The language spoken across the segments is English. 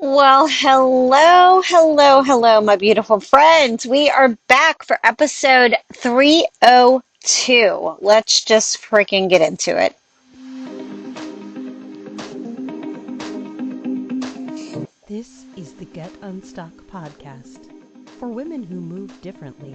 Well, hello, my beautiful friends. We are back for episode 302. Let's just freaking get into it. This is the Get Unstuck podcast for women who move differently.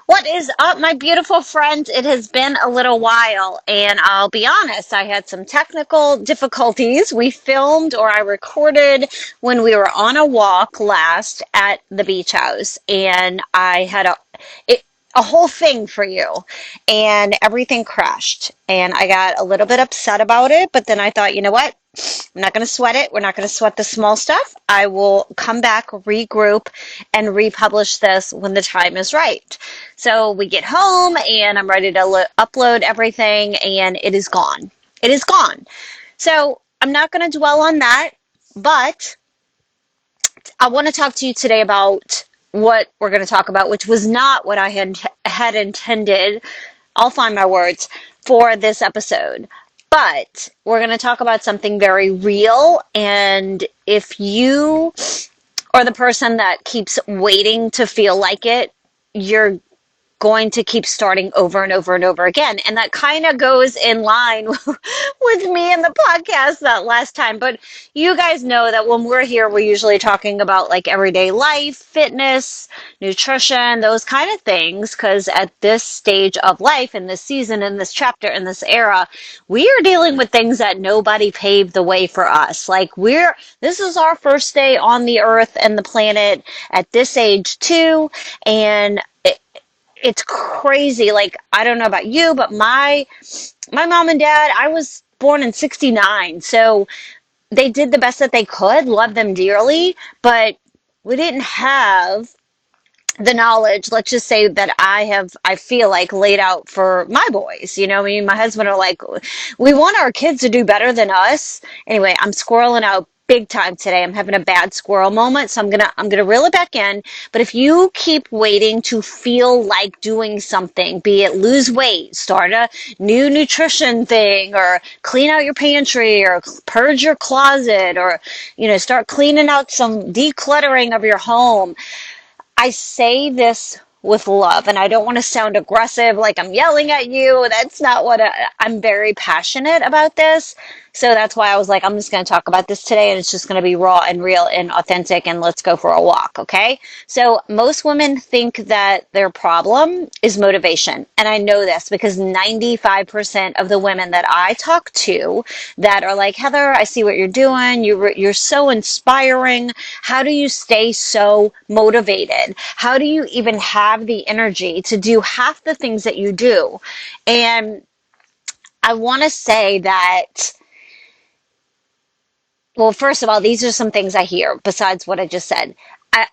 What is up, my beautiful friends? It has been a little while, and I'll be honest, I had some technical difficulties. We filmed or I recorded when we were on a walk last at the beach house, and I had a whole thing for you, and everything crashed. And I got a little bit upset about it, but then I thought, you know what? I'm not going to sweat it. We're not going to sweat the small stuff. I will come back, regroup, and republish this when the time is right. So we get home and I'm ready to upload everything and it is gone. It is gone. So I'm not going to dwell on that, but I want to talk to you today about what we're going to talk about, which was not what I had intended. I'll find my words for this episode. But we're going to talk about something very real. And if you are the person that keeps waiting to feel like it, you're going to keep starting over and over and over again. And that kind of goes in line with me in the podcast that last time. But you guys know that when we're here, we're usually talking about like everyday life, fitness, nutrition, those kind of things. Because at this stage of life, in this season, in this chapter, in this era, we are dealing with things that nobody paved the way for us. This is our first day on the earth and the planet at this age too. And it's crazy. Like, I don't know about you, but my mom and dad, I was born in 69. So they did the best that they could, love them dearly, but we didn't have the knowledge, let's just say, that I feel like laid out for my boys. You know, I mean, my husband are like, we want our kids to do better than us. Anyway, I'm squirreling out big time today. I'm having a bad squirrel moment, so I'm gonna reel it back in. But if you keep waiting to feel like doing something, be it lose weight, start a new nutrition thing, or clean out your pantry, or purge your closet, or start cleaning out some decluttering of your home, I say this with love, and I don't want to sound aggressive like I'm yelling at you. That's not I'm very passionate about this. So that's why I was like, I'm just going to talk about this today, and it's just going to be raw and real and authentic, and let's go for a walk, okay? So most women think that their problem is motivation. And I know this because 95% of the women that I talk to that are like, Heather, I see what you're doing. You're so inspiring. How do you stay so motivated? How do you even have the energy to do half the things that you do? And I want to say that, well, first of all, these are some things I hear besides what I just said.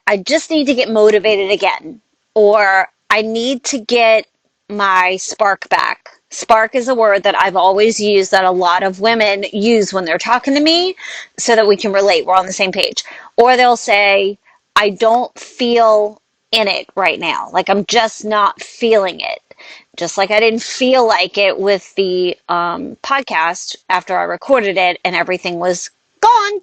I just need to get motivated again, or I need to get my spark back. Spark is a word that I've always used, that a lot of women use when they're talking to me, so that we can relate. We're on the same page. Or they'll say, I don't feel in it right now. Like, I'm just not feeling it. Just like I didn't feel like it with the podcast after I recorded it and everything was gone,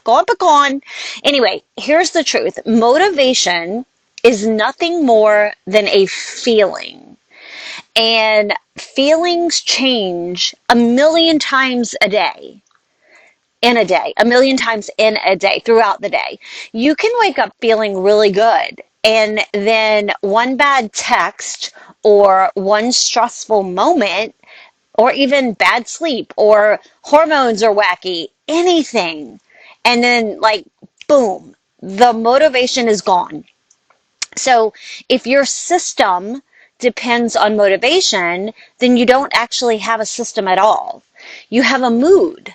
gone, but gone. Anyway, here's the truth. Motivation is nothing more than a feeling. And feelings change a million times a day. In a day, a million times in a day, throughout the day. You can wake up feeling really good, and then one bad text or one stressful moment, or even bad sleep, or hormones are wacky, anything. And then, like, boom, the motivation is gone. So if your system depends on motivation, then you don't actually have a system at all. You have a mood.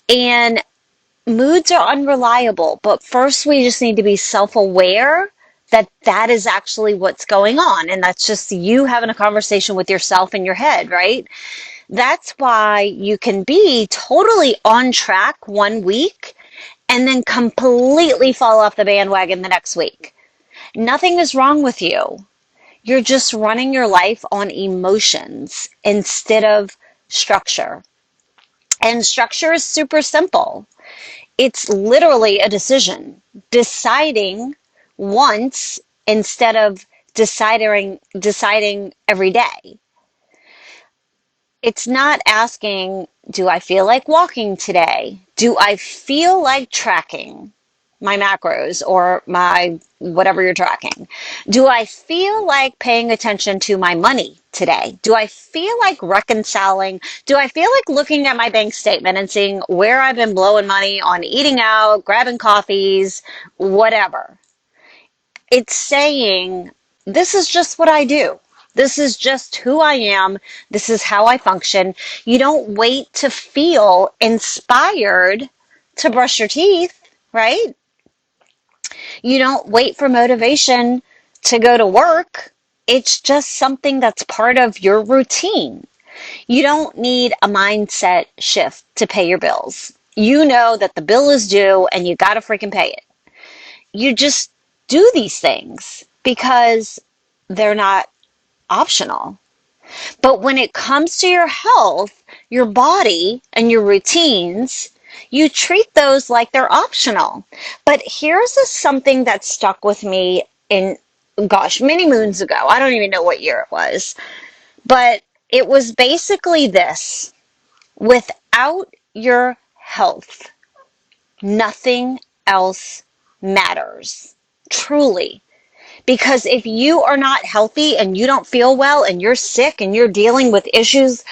And moods are unreliable, but first we just need to be self-aware that that is actually what's going on. And that's just you having a conversation with yourself in your head, right? That's why you can be totally on track one week and then completely fall off the bandwagon the next week. Nothing is wrong with you. You're just running your life on emotions instead of structure. And structure is super simple. It's literally a decision. Deciding once instead of deciding every day. It's not asking, do I feel like walking today? Do I feel like tracking my macros or my whatever you're tracking? Do I feel like paying attention to my money today? Do I feel like reconciling? Do I feel like looking at my bank statement and seeing where I've been blowing money on eating out, grabbing coffees, whatever? It's saying, this is just what I do. This is just who I am. This is how I function. You don't wait to feel inspired to brush your teeth, right? You don't wait for motivation to go to work. It's just something that's part of your routine. You don't need a mindset shift to pay your bills. You know that the bill is due and you got to freaking pay it. You just do these things because they're not optional. But when it comes to your health, your body, and your routines, you treat those like they're optional. But something that stuck with me in, gosh, many moons ago. I don't even know what year it was. But it was basically this: without your health, nothing else matters. Truly. Because if you are not healthy and you don't feel well and you're sick and you're dealing with issues,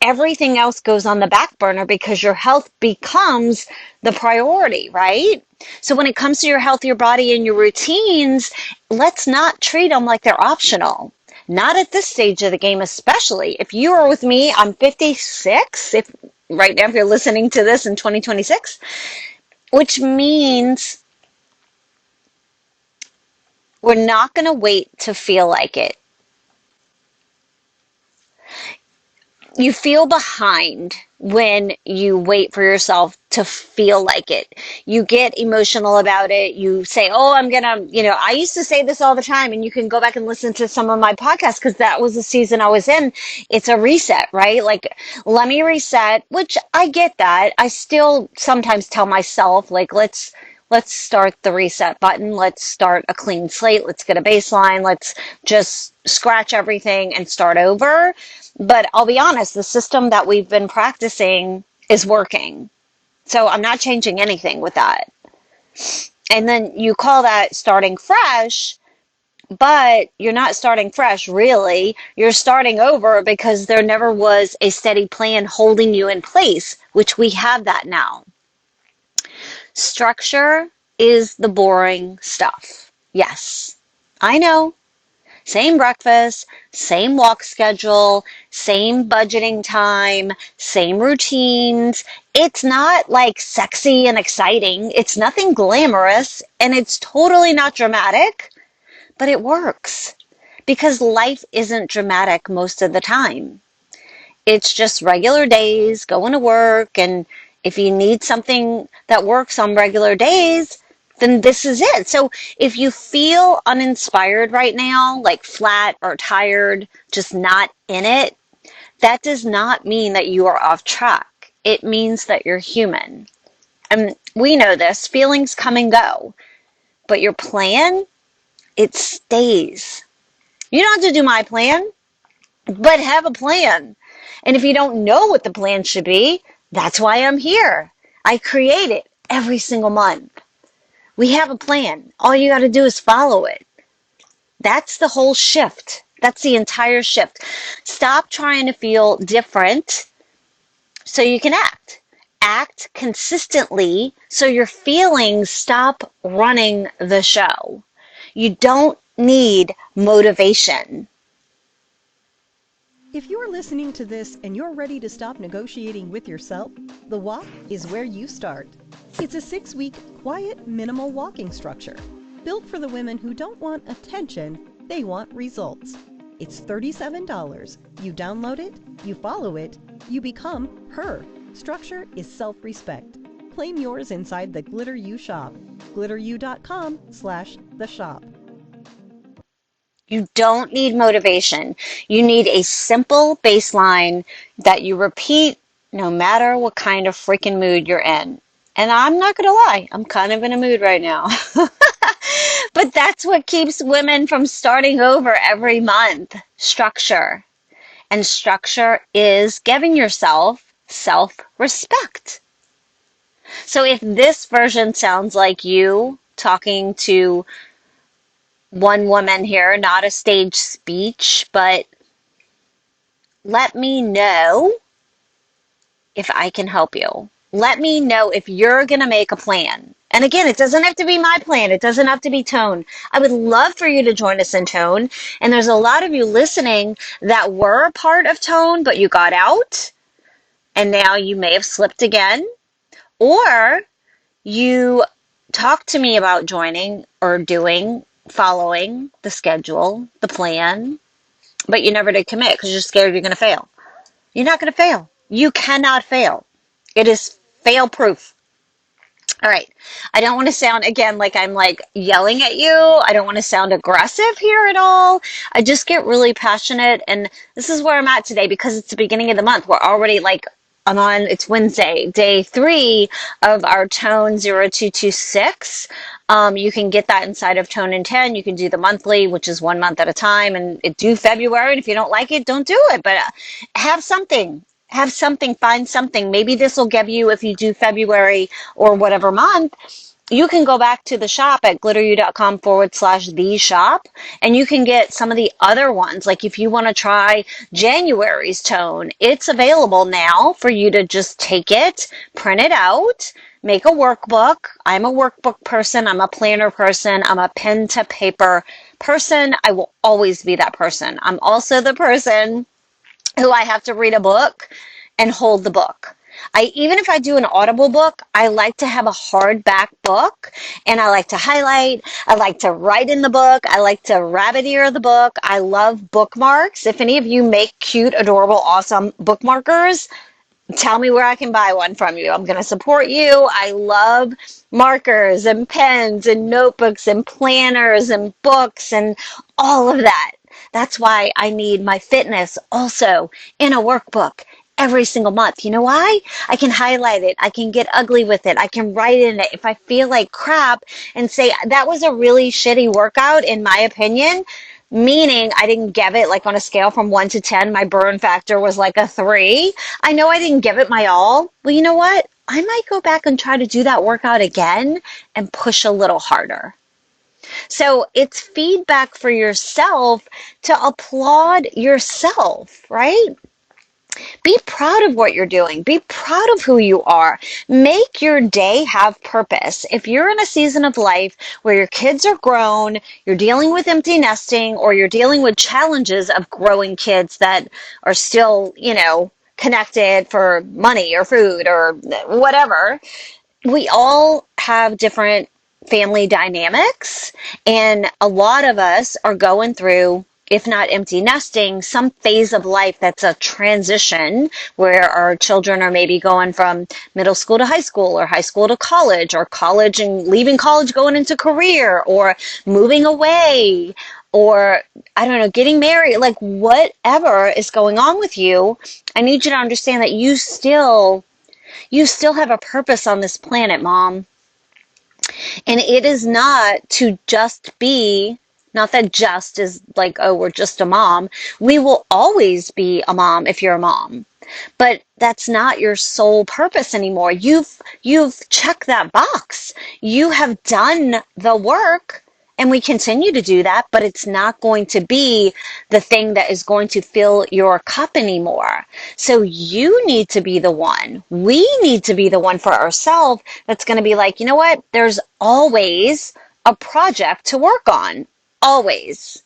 everything else goes on the back burner because your health becomes the priority, right? So when it comes to your health, your body, and your routines, let's not treat them like they're optional. Not at this stage of the game, especially. If you are with me, I'm 56, if right now if you're listening to this in 2026, which means we're not going to wait to feel like it. You feel behind when you wait for yourself to feel like it. You get emotional about it. You say, oh, I used to say this all the time, and you can go back and listen to some of my podcasts because that was the season I was in. It's a reset, right? Like, let me reset, which I get that. I still sometimes tell myself, like, let's start the reset button. Let's start a clean slate. Let's get a baseline. Let's just scratch everything and start over. But I'll be honest, the system that we've been practicing is working. So I'm not changing anything with that. And then you call that starting fresh, but you're not starting fresh, really. You're starting over because there never was a steady plan holding you in place, which we have that now. Structure is the boring stuff. Yes, I know. Same breakfast, same walk schedule, same budgeting time, same routines. It's not like sexy and exciting. It's nothing glamorous, and it's totally not dramatic, but it works because life isn't dramatic most of the time. It's just regular days, going to work, and if you need something that works on regular days, then this is it. So if you feel uninspired right now, like flat or tired, just not in it, that does not mean that you are off track. It means that you're human. And we know this. Feelings come and go. But your plan, it stays. You don't have to do my plan, but have a plan. And if you don't know what the plan should be, that's why I'm here. I create it every single month. We have a plan. All you got to do is follow it. That's the whole shift. That's the entire shift. Stop trying to feel different so you can act. Act consistently so your feelings stop running the show. You don't need motivation. If you're listening to this and you're ready to stop negotiating with yourself, the walk is where you start. It's a 6-week, quiet, minimal walking structure built for the women who don't want attention, they want results. It's $37. You download it, you follow it, you become her. Structure is self-respect. Claim yours inside the Glitter U shop. glitteru.com/the shop. You don't need motivation. You need a simple baseline that you repeat no matter what kind of freaking mood you're in. And I'm not going to lie, I'm kind of in a mood right now. But that's what keeps women from starting over every month. Structure. And structure is giving yourself self-respect. So if this version sounds like you talking to one woman here, not a stage speech, but let me know if I can help you. Let me know if you're going to make a plan. And again, it doesn't have to be my plan. It doesn't have to be Tone. I would love for you to join us in Tone. And there's a lot of you listening that were a part of Tone, but you got out and now you may have slipped again. Or you talked to me about joining or following the schedule, the plan, but you never did commit because you're scared you're going to fail. You're not going to fail. You cannot fail. It is fail proof. All right. I don't want to sound again like I'm like yelling at you. I don't want to sound aggressive here at all. I just get really passionate, and this is where I'm at today because it's the beginning of the month. We're already like it's Wednesday, day 3 of our Tone 0226. You can get that inside of Tone in 10. You can do the monthly, which is 1 month at a time, and do February. And if you don't like it, don't do it. But have something. Have something. Find something. Maybe this will give you, if you do February or whatever month, you can go back to the shop at glitteru.com/the shop, and you can get some of the other ones. Like if you want to try January's Tone, it's available now for you to just take it, print it out, make a workbook. I'm a workbook person. I'm a planner person. I'm a pen to paper person. I will always be that person. I'm also the person who I have to read a book and hold the book. Even if I do an Audible book, I like to have a hardback book, and I like to highlight. I like to write in the book. I like to rabbit ear the book. I love bookmarks. If any of you make cute, adorable, awesome bookmarkers, tell me where I can buy one from you. I'm going to support you. I love markers and pens and notebooks and planners and books and all of that. That's why I need my fitness also in a workbook every single month. You know why? I can highlight it. I can get ugly with it. I can write in it if I feel like crap and say, that was a really shitty workout in my opinion. Meaning I didn't give it, like on a scale from 1 to 10, my burn factor was like a 3. I know I didn't give it my all. Well, you know what? I might go back and try to do that workout again and push a little harder. So it's feedback for yourself to applaud yourself, right? Be proud of what you're doing. Be proud of who you are. Make your day have purpose. If you're in a season of life where your kids are grown, you're dealing with empty nesting, or you're dealing with challenges of growing kids that are still, connected for money or food or whatever, we all have different family dynamics, and a lot of us are going through, if not empty nesting, some phase of life that's a transition where our children are maybe going from middle school to high school, or high school to college, or college and leaving college going into career, or moving away, or I don't know, getting married, like whatever is going on with you. I need you to understand that you still have a purpose on this planet, Mom. And it is not to just be, not that just is like, oh, we're just a mom. We will always be a mom if you're a mom. But that's not your sole purpose anymore. You've checked that box. You have done the work. And we continue to do that, but it's not going to be the thing that is going to fill your cup anymore. So you need to be the one. We need to be the one for ourselves that's going to be like, you know what? There's always a project to work on. Always.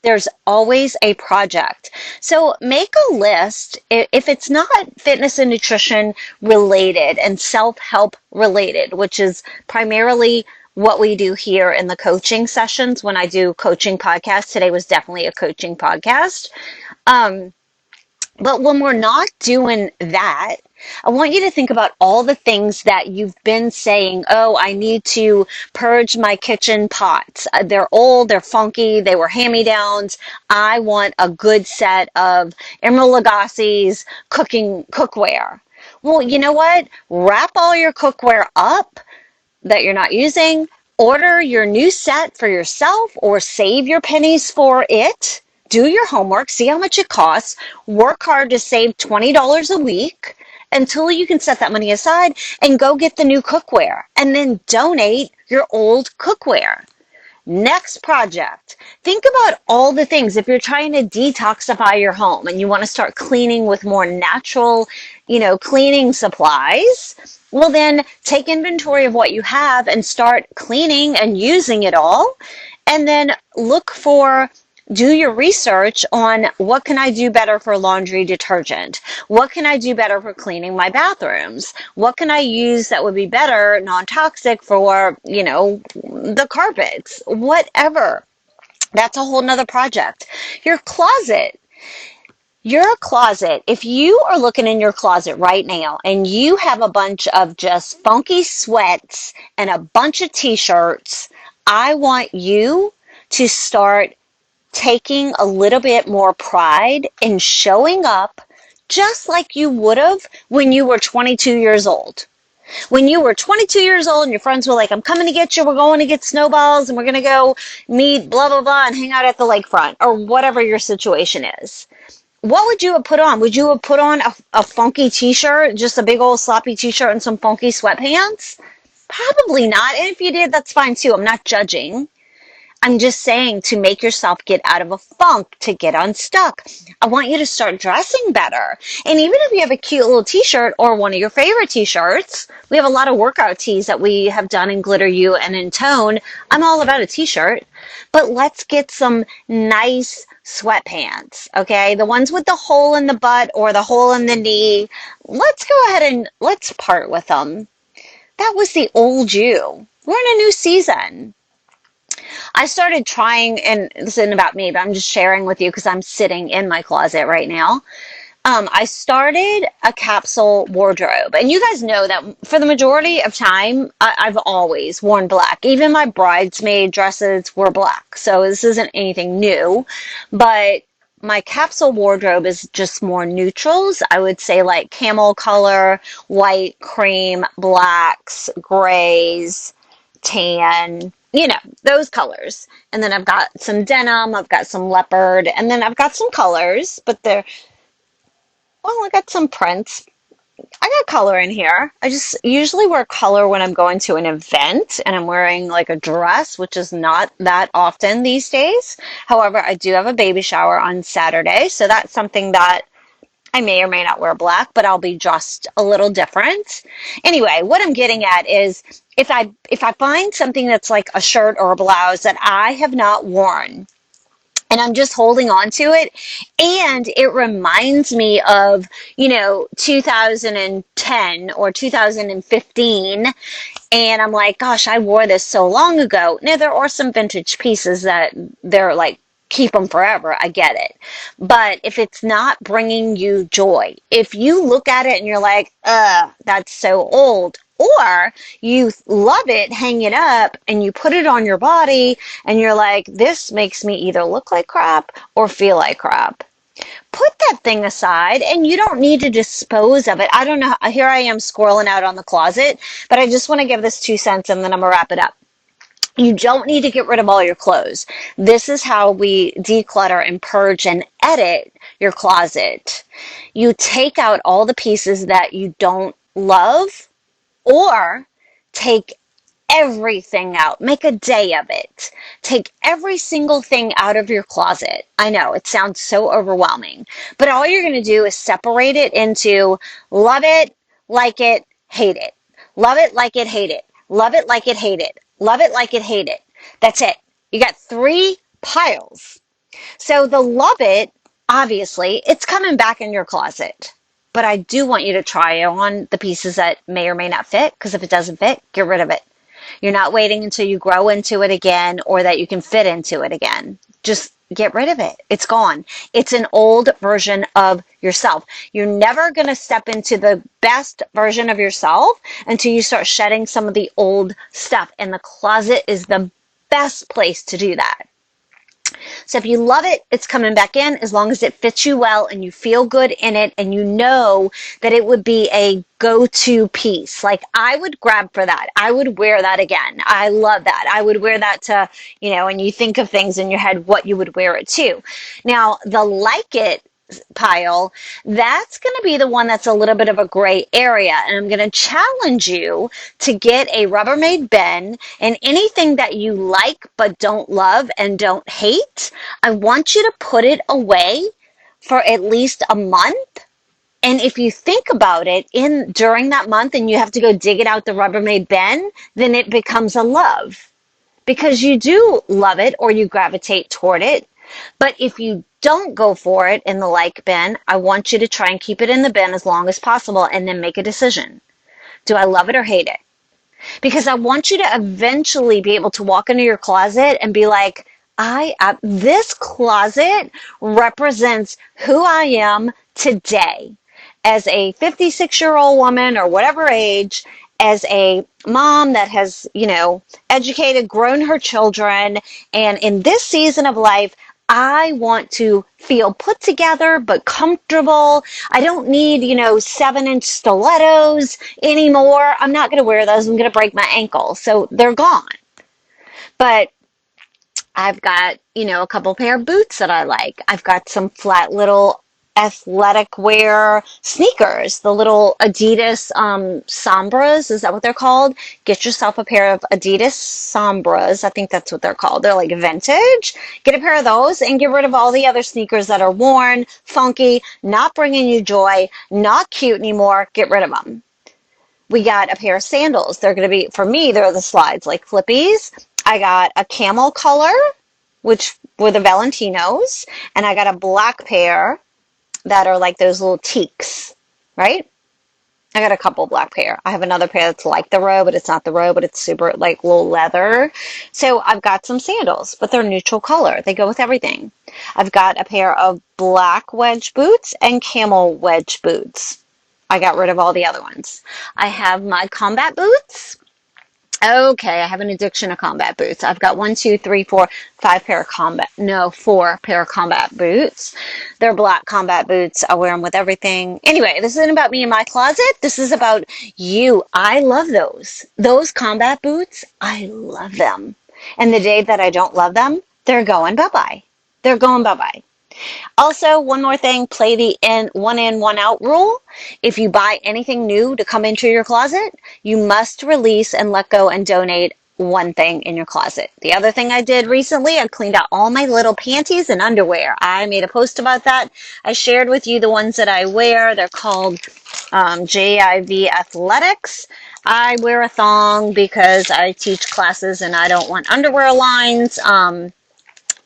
There's always a project. So make a list. If it's not fitness and nutrition related and self-help related, which is primarily what we do here in the coaching sessions when I do coaching podcasts. Today was definitely a coaching podcast. But when we're not doing that, I want you to think about all the things that you've been saying. Oh, I need to purge my kitchen pots. They're old, they're funky, they were hand-me-downs. I want a good set of Emeril Lagasse's cookware. Well, you know what? Wrap all your cookware up that you're not using, order your new set for yourself or save your pennies for it. Do your homework, see how much it costs, work hard to save $20 a week until you can set that money aside and go get the new cookware and then donate your old cookware. Next project. Think about all the things. If you're trying to detoxify your home and you want to start cleaning with more natural, cleaning supplies, well, then take inventory of what you have and start cleaning and using it all. And then do your research on what can I do better for laundry detergent? What can I do better for cleaning my bathrooms? What can I use that would be better, non-toxic for, the carpets? Whatever. That's a whole nother project. Your closet. Your closet, if you are looking in your closet right now and you have a bunch of just funky sweats and a bunch of t-shirts, I want you to start taking a little bit more pride in showing up just like you would have when you were 22 years old. When you were 22 years old and your friends were like, I'm coming to get you, we're going to get snowballs and we're going to go meet blah, blah, blah and hang out at the lakefront or whatever your situation is. What would you have put on? Would you have put on a funky t-shirt, just a big old sloppy t-shirt and some funky sweatpants? Probably not. And if you did, that's fine too. I'm not judging. I'm just saying to make yourself get out of a funk, to get unstuck. I want you to start dressing better. And even if you have a cute little t-shirt or one of your favorite t-shirts, we have a lot of workout tees that we have done in Glitter U and in Tone. I'm all about a t-shirt, but let's get some nice sweatpants, okay? The ones with the hole in the butt or the hole in the knee. Let's go ahead and let's part with them. That was the old you. We're in a new season. I started trying, and this isn't about me, but I'm just sharing with you because I'm sitting in my closet right now. I started a capsule wardrobe, and you guys know that for the majority of time, I've always worn black. Even my bridesmaid dresses were black, so this isn't anything new, but my capsule wardrobe is just more neutrals. I would say like camel color, white, cream, blacks, grays, tan, those colors. And then I've got some denim, I've got some leopard, and then I've got some colors, but I got some prints. I got color in here. I just usually wear color when I'm going to an event and I'm wearing like a dress, which is not that often these days. However, I do have a baby shower on Saturday, so that's something that I may or may not wear black, but I'll be dressed a little different. Anyway, what I'm getting at is if I find something that's like a shirt or a blouse that I have not worn and I'm just holding on to it and it reminds me of, 2010 or 2015 and I'm like, gosh, I wore this so long ago. Now there are some vintage pieces that they're like keep them forever. I get it. But if it's not bringing you joy, if you look at it and you're like, that's so old, or you love it, hang it up, and you put it on your body and you're like, this makes me either look like crap or feel like crap. Put that thing aside and you don't need to dispose of it. I don't know. Here I am squirreling out on the closet, but I just want to give this 2 cents and then I'm going to wrap it up. You don't need to get rid of all your clothes. This is how we declutter and purge and edit your closet. You take out all the pieces that you don't love or take everything out. Make a day of it. Take every single thing out of your closet. I know it sounds so overwhelming, but all you're going to do is separate it into love it, like it, hate it. Love it, like it, hate it. Love it, like it, hate it. Love it, like it, hate it. That's it. You got 3 piles. So the love it, obviously, it's coming back in your closet. But I do want you to try on the pieces that may or may not fit, because if it doesn't fit, get rid of it. You're not waiting until you grow into it again or that you can fit into it again. Just get rid of it. It's gone. It's an old version of yourself. You're never going to step into the best version of yourself until you start shedding some of the old stuff. And the closet is the best place to do that. So if you love it, it's coming back in as long as it fits you well and you feel good in it and you know that it would be a go-to piece. Like I would grab for that. I would wear that again. I love that. I would wear that to, and you think of things in your head, what you would wear it to. Now, the like it pile, that's going to be the one that's a little bit of a gray area. And I'm going to challenge you to get a Rubbermaid bin, and anything that you like but don't love and don't hate, I want you to put it away for at least a month. And if you think about it during that month and you have to go dig it out the Rubbermaid bin, then it becomes a love because you do love it or you gravitate toward it. But if you don't go for it in the like bin, I want you to try and keep it in the bin as long as possible and then make a decision. Do I love it or hate it? Because I want you to eventually be able to walk into your closet and be like, this closet represents who I am today as a 56-year-old woman or whatever age, as a mom that has, educated, grown her children. And in this season of life, I want to feel put together but comfortable. I don't need, 7-inch stilettos anymore. I'm not going to wear those. I'm going to break my ankle. So they're gone. But I've got, a couple pair of boots that I like. I've got some flat little athletic wear sneakers, the little Adidas Sombras. Is that what they're called? Get yourself a pair of Adidas Sombras. I think that's what they're called. They're like vintage. Get a pair of those and get rid of all the other sneakers that are worn, funky, not bringing you joy, not cute anymore. Get rid of them. We got a pair of sandals. They're going to be, for me, they're the slides, like flippies. I got a camel color, which were the Valentinos, and I got a black pair that are like those little teaks, right? I got a couple black pair. I have another pair that's like the roe, but it's not the roe, but it's super like little leather. So I've got some sandals, but they're neutral color. They go with everything. I've got a pair of black wedge boots and camel wedge boots. I got rid of all the other ones. I have my combat boots. Okay, I have an addiction to combat boots. I've got 4 pair of 4 pair of combat boots. They're black combat boots. I wear them with everything. Anyway, this isn't about me and my closet. This is about you. I love those. Those combat boots, I love them. And the day that I don't love them, they're going bye-bye. They're going bye-bye. Also, one more thing, play the one in, one out rule. If you buy anything new to come into your closet, you must release and let go and donate one thing in your closet. The other thing I did recently, I cleaned out all my little panties and underwear. I made a post about that. I shared with you the ones that I wear. They're called JIV Athletics. I wear a thong because I teach classes and I don't want underwear lines.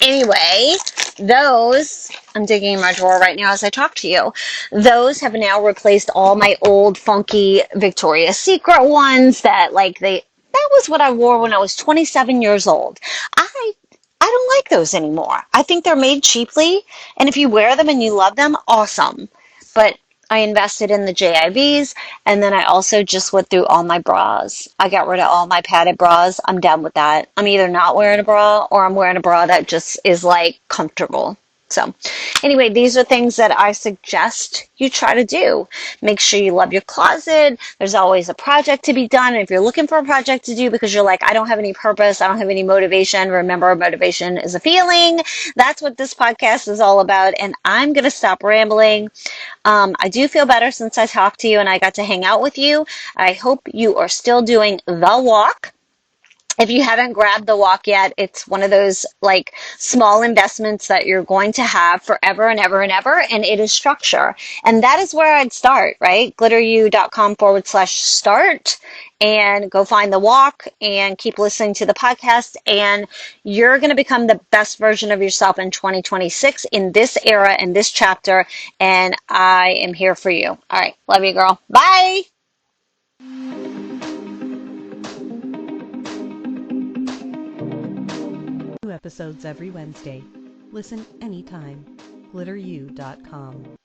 Anyway, those, I'm digging in my drawer right now as I talk to you, those have now replaced all my old funky Victoria's Secret ones that was what I wore when I was 27 years old. I don't like those anymore. I think they're made cheaply, and if you wear them and you love them, awesome. But I invested in the JIVs, and then I also just went through all my bras. I got rid of all my padded bras. I'm done with that. I'm either not wearing a bra or I'm wearing a bra that just is like comfortable. So anyway, these are things that I suggest you try to do. Make sure you love your closet. There's always a project to be done. And if you're looking for a project to do because you're like, I don't have any purpose, I don't have any motivation, remember, motivation is a feeling. That's what this podcast is all about. And I'm going to stop rambling. I do feel better since I talked to you and I got to hang out with you. I hope you are still doing the walk. If you haven't grabbed the walk yet, it's one of those like small investments that you're going to have forever and ever and ever, and it is structure. And that is where I'd start, right? glitteru.com/start, and go find the walk and keep listening to the podcast, and you're going to become the best version of yourself in 2026 in this era, in this chapter, and I am here for you. All right. Love you, girl. Bye. New episodes every Wednesday. Listen anytime. glitteru.com.